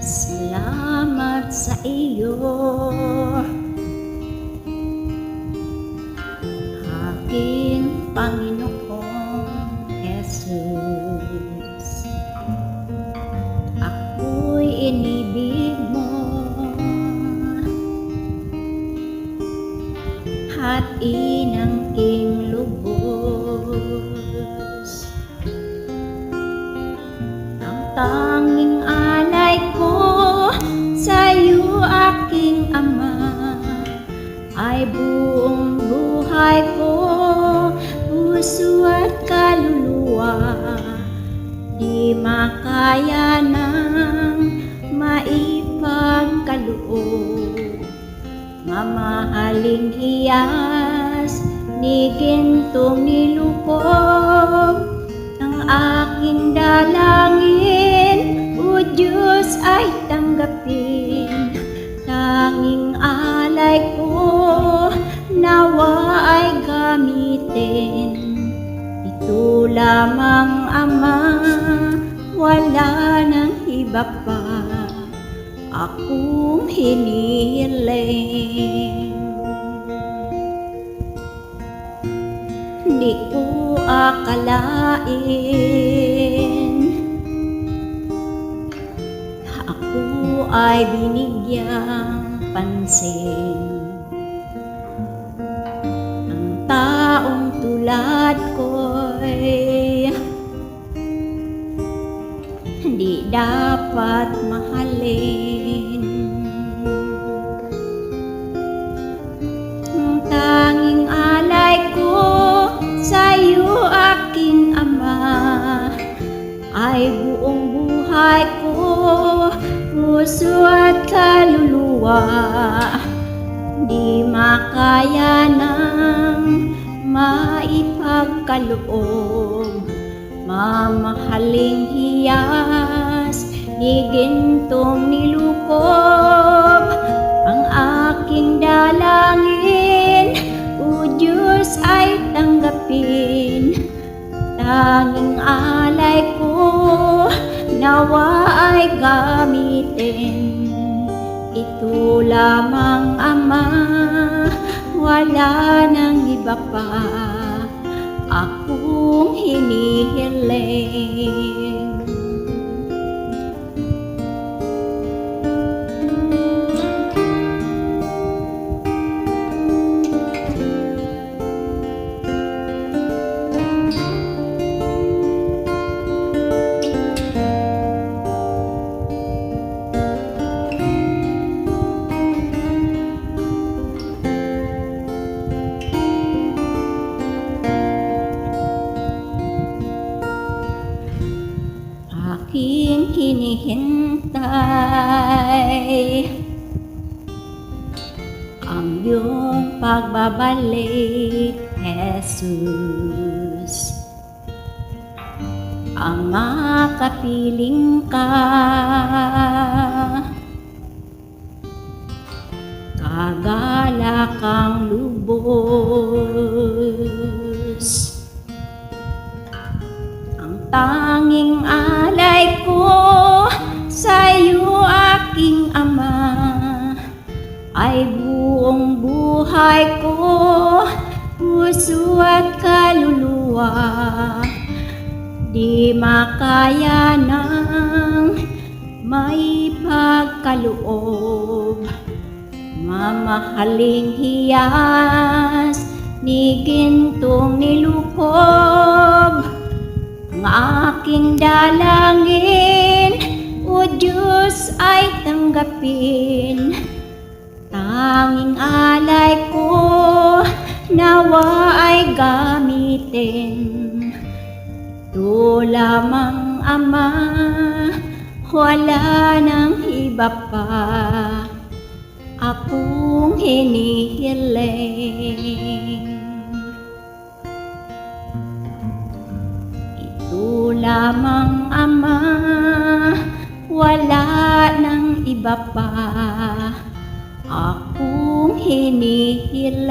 Salamat sa iyo, aking Panginoong Jesus. Ako'y inibig mo at inangking lubos. Ang tanging alay ko sa'yo, aking Ama, ay buong buhay ko, puso at kaluluwa. Di makaya ng maipagkaloob, mamahaling hiyas ni gintong nilukob. Ang aking dalangin, O Diyos, ay tanggapin. Tanging alay ko, nawa ay gamitin. Ito lamang, Ama, wala nang iba pa akong hinihiling. Di ko akalain ako ay binigyang pansin. Ang taong tulad ko'y di dapat mahalin. Ang tanging alay ko sa'yo, aking Ama, ay buong buhay ko, puso at kaluluwa. Di makaya ng maipagkaloob, mamahaling hiyas ni gintong nilukob. Ang aking dalangin, O Diyos, ay tanggapin. Tanging alay ko, nawa ay gamitin. Ito lamang, Ama, wala nang iba pa akong hinihiling. Aking hinihintay ang iyong pagbabalik, Jesus. Ang makapiling ka, kagalakang lubos. Ang tanging alay ko sa'yo, aking Ama, ay buong buhay ko, puso at kaluluwa. Di makaya ng maipagkaloob, mamahaling hiyas ni gintong nilukob. Ang aking dalangin, O Diyos, ay tanggapin. Tanging alay ko, nawa ay gamitin. Ito lamang, Ama, wala nang iba pa akong hinihiling. Ito lamang, Ama, wala nang iba pa akong hinihiling.